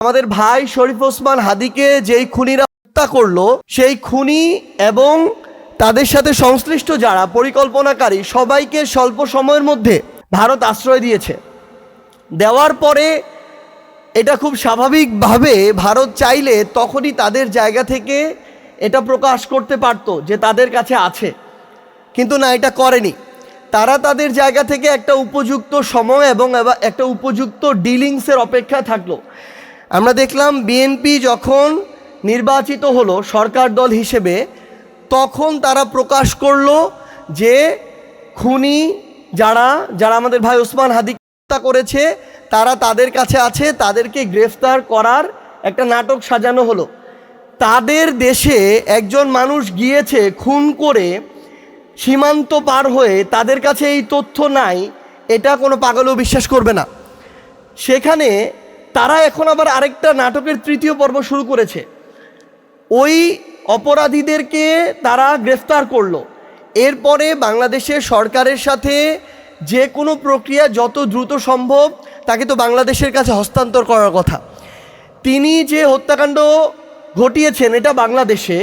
আমাদের ভাই শরীফ ওসমান হাদিকে যেই খুনিরা হত্যা করলো, সেই খুনি এবং তাদের সাথে সংশ্লিষ্ট যারা পরিকল্পনাকারী সবাইকে স্বল্প সময়ের মধ্যে ভারত আশ্রয় দিয়েছে। দেওয়ার পরে এটা খুব স্বাভাবিকভাবে ভারত চাইলে তখনই তাদের জায়গা থেকে এটা প্রকাশ করতে পারত যে তাদের কাছে আছে, কিন্তু না, এটা করেনি। তারা তাদের জায়গা থেকে একটা উপযুক্ত সময় এবং একটা উপযুক্ত ডিলিংসের অপেক্ষা থাকলো। আমরা দেখলাম বিএনপি যখন নির্বাচিত হলো সরকার দল হিসেবে, তখন তারা প্রকাশ করলো যে খুনি যারা আমাদের ভাই ওসমান হাদি হত্যা করেছে তারা তাদের কাছে আছে, তাদেরকে গ্রেফতার করার একটা নাটক সাজানো হলো। তাদের দেশে একজন মানুষ গিয়েছে খুন করে, সীমান্ত পার হয়ে, তাদের কাছে এই তথ্য নাই, এটা কোনো পাগলও বিশ্বাস করবে না। সেখানে তারা এখন আবার আরেকটা নাটকের তৃতীয় পর্ব শুরু করেছে। ওই অপরাধীদেরকে তারা গ্রেফতার করলো, এরপরে বাংলাদেশের সরকারের সাথে যে কোনো প্রক্রিয়া যত দ্রুত সম্ভব তাকে তো বাংলাদেশের কাছে হস্তান্তর করার কথা। তিনি যে হত্যাকাণ্ড ঘটিয়েছেন এটা বাংলাদেশে,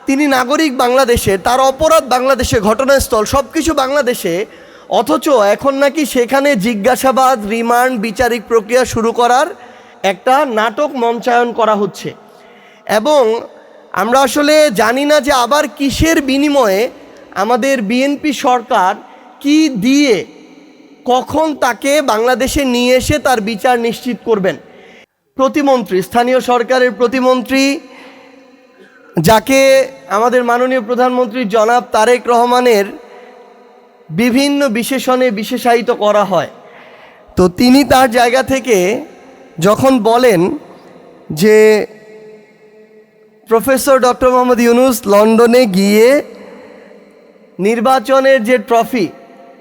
তিনি নাগরিক বাংলাদেশে, তার অপরাধ বাংলাদেশে, ঘটনাস্থল সব কিছু বাংলাদেশে, অথচ এখন নাকি সেখানে জিজ্ঞাসাবাদ, রিমান্ড, বিচারিক প্রক্রিয়া শুরু করার একটা নাটক মঞ্চায়ন করা হচ্ছে। এবং আমরা আসলে জানি না যে আবার কিসের বিনিময়ে আমাদের বিএনপি সরকার কি দিয়ে কখন তাকে বাংলাদেশে নিয়ে এসে তার বিচার নিশ্চিত করবেন। প্রতিমন্ত্রী, স্থানীয় সরকারের প্রতিমন্ত্রী, যাকে আমাদের মাননীয় প্রধানমন্ত্রী জনাব তারেক রহমানের বিভিন্ন বিশেষণে বিশেষায়িত করা হয়, তো তিনি তার জায়গা থেকে যখন বলেন যে প্রফেসর ডক্টর মোহাম্মদ ইউনূস লন্ডনে গিয়ে নির্বাচনের যে ট্রফি,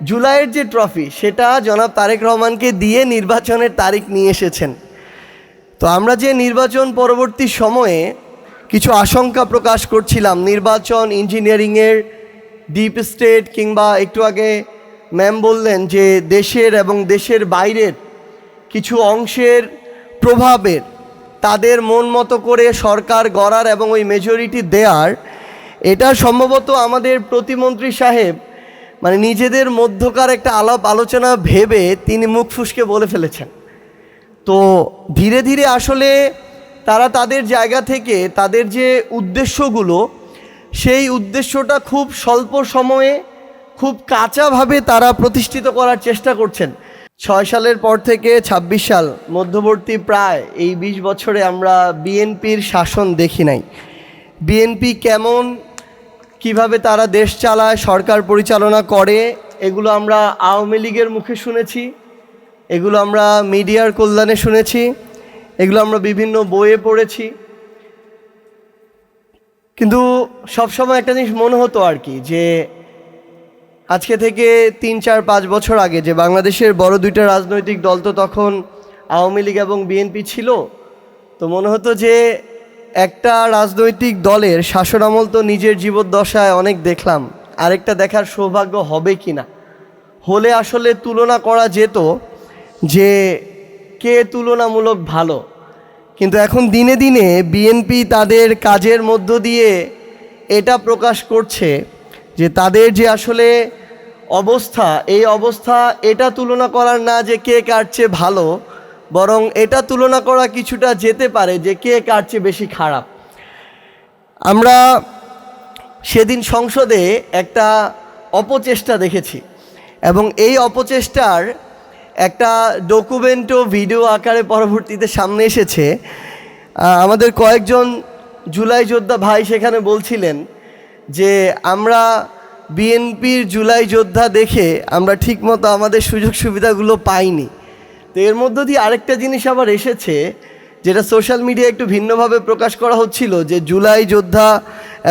জুলাইয়ের যে ট্রফি, সেটা জনাব তারেক রহমানকে দিয়ে নির্বাচনের তারিখ নিয়ে এসেছেন। তো আমরা যে নির্বাচন পরবর্তী সময়ে কিছু আশঙ্কা প্রকাশ করছিলাম, নির্বাচন ইঞ্জিনিয়ারিংয়ের, ডিপ স্টেট, কিংবা একটু আগে ম্যাম বললেন যে দেশের এবং দেশের বাইরের কিছু অংশের প্রভাবের, তাদের মন মতো করে সরকার গড়ার এবং ওই মেজরিটি দেওয়ার, এটা সম্ভবত আমাদের প্রতিমন্ত্রী সাহেব মানে নিজেদের মধ্যকার একটা আলাপ আলোচনা ভেবে তিনি মুখ ফুসকে বলে ফেলেছেন। তো ধীরে ধীরে আসলে তারা তাদের জায়গা থেকে তাদের যে উদ্দেশ্যগুলো, সেই উদ্দেশ্যটা খুব স্বল্প সময়ে খুব কাঁচাভাবে তারা প্রতিষ্ঠিত করার চেষ্টা করছেন। 6 সালের পর থেকে 26 সাল মধ্যবর্তী প্রায় এই 20 বছরে আমরা বিএনপির শাসন দেখি নাই। বিএনপি কেমন, কিভাবে তারা দেশ চালায়, সরকার পরিচালনা করে, এগুলো আমরা আওয়ামী লীগের মুখে শুনেছি, এগুলো আমরা মিডিয়ার কল্যাণে শুনেছি, এগুলো আমরা বিভিন্ন বইয়ে পড়েছি। কিন্তু সবসময় একটা জিনিস মনে হতো আর কি, যে আজকে থেকে 3, 4, 5 বছর আগে যে বাংলাদেশের বড় দুইটা রাজনৈতিক দল তো তখন আওয়ামী লীগ এবং বিএনপি ছিল, তো মনে হতো যে একটা রাজনৈতিক দলের শাসনামল তো নিজের জীবদ্দশায় অনেক দেখলাম, আরেকটা দেখার সৌভাগ্য হবে কি না, হলে আসলে তুলনা করা যেত যে কে তুলনামূলক ভালো। কিন্তু এখন দিনে দিনে বিএনপি তাদের কাজের মধ্য দিয়ে এটা প্রকাশ করছে যে তাদের যে আসলে অবস্থা, এই অবস্থা এটা তুলনা করার না যে কে কার চেয়ে ভালো, বরং এটা তুলনা করা কিছুটা যেতে পারে যে কে কার চেয়ে বেশি খারাপ। আমরা সেদিন সংসদে একটা অপচেষ্টা দেখেছি এবং এই অপচেষ্টার একটা ডকুমেন্টও ভিডিও আকারে পরবর্তীতে সামনে এসেছে। আমাদের কয়েকজন জুলাই যোদ্ধা ভাই সেখানে বলছিলেন যে আমরা বিএনপির জুলাই যোদ্ধা দেখে আমরা ঠিকমতো আমাদের সুযোগ সুবিধাগুলো পাইনি। তো এর মধ্য দিয়ে আরেকটা জিনিস আবার এসেছে, যেটা সোশ্যাল মিডিয়ায় একটু ভিন্নভাবে প্রকাশ করা হচ্ছিল, যে জুলাই যোদ্ধা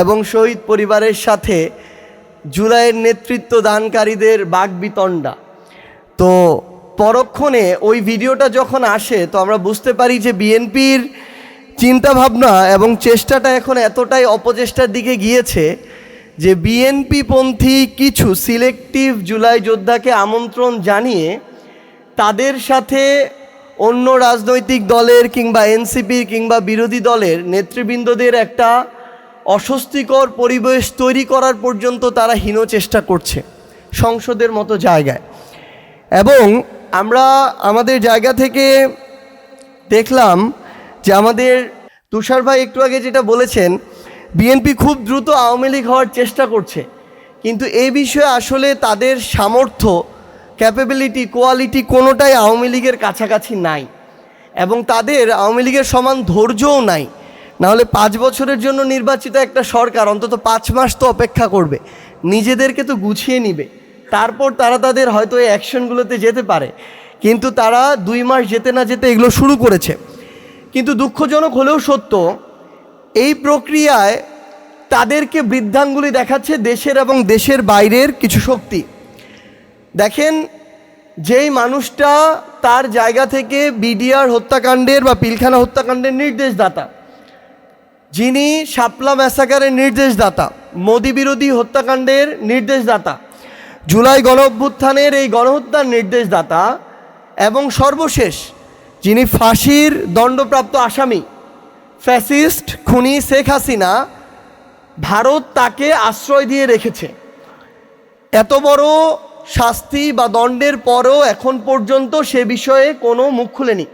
এবং শহীদ পরিবারের সাথে জুলাইয়ের নেতৃত্ব দানকারীদের বাকবিতণ্ডা। তো পরক্ষণে ওই ভিডিওটা যখন আসে, তো আমরা বুঝতে পারি যে বিএনপির চিন্তাভাবনা এবং চেষ্টাটা এখন এতটাই অপচেষ্টার দিকে গিয়েছে যে বিএনপিপন্থী কিছু সিলেক্টিভ জুলাই যোদ্ধাকে আমন্ত্রণ জানিয়ে তাদের সাথে অন্য রাজনৈতিক দলের কিংবা এনসিপি কিংবা বিরোধী দলের নেতৃবৃন্দদের একটা অস্বস্তিকর পরিবেশ তৈরি করার পর্যন্ত তারা হীন চেষ্টা করছে সংসদের মতো জায়গায়। এবং আমরা আমাদের জায়গা থেকে দেখলাম যে আমাদের তুষার ভাই একটু আগে যেটা বলেছেন, বিএনপি খুব দ্রুত আওয়ামী লীগ হওয়ার চেষ্টা করছে, কিন্তু এই বিষয়ে আসলে তাদের সামর্থ্য, ক্যাপাবিলিটি, কোয়ালিটি কোনোটাই আওয়ামী লীগের কাছাকাছি নাই, এবং তাদের আওয়ামী লীগের সমান ধৈর্যও নাই। নাহলে 5 বছরের জন্য নির্বাচিত একটা সরকার অন্তত 5 মাস তো অপেক্ষা করবে, নিজেদেরকে তো গুছিয়ে নিবে, তারপর তারা তাদের হয়তো এই অ্যাকশনগুলোতে যেতে পারে। কিন্তু তারা 2 মাস যেতে না যেতে এগুলো শুরু করেছে। কিন্তু দুঃখজনক হলেও সত্য, এই প্রক্রিয়ায় তাদেরকে বৃদ্ধাঙ্গুলি দেখাচ্ছে দেশের এবং দেশের বাইরের কিছু শক্তি। দেখেন, যেই মানুষটা তার জায়গা থেকে বিডিআর হত্যাকাণ্ডের বা পিলখানা হত্যাকাণ্ডের নির্দেশদাতা, যিনি শাপলা ম্যাসাকারের নির্দেশদাতা, মোদি বিরোধী হত্যাকাণ্ডের নির্দেশদাতা, জুলাই গণঅভ্যুত্থানের এই গণহত্যার নির্দেশদাতা, এবং সর্বশেষ যিনি ফাঁসির দণ্ডপ্রাপ্ত আসামি ফ্যাসিস্ট খুনি শেখ হাসিনা, ভারত তাকে আশ্রয় দিয়ে রেখেছে। এত বড় শাস্তি বা দণ্ডের পরও এখন পর্যন্ত সে বিষয়ে কোনো মুখ খুলেনি।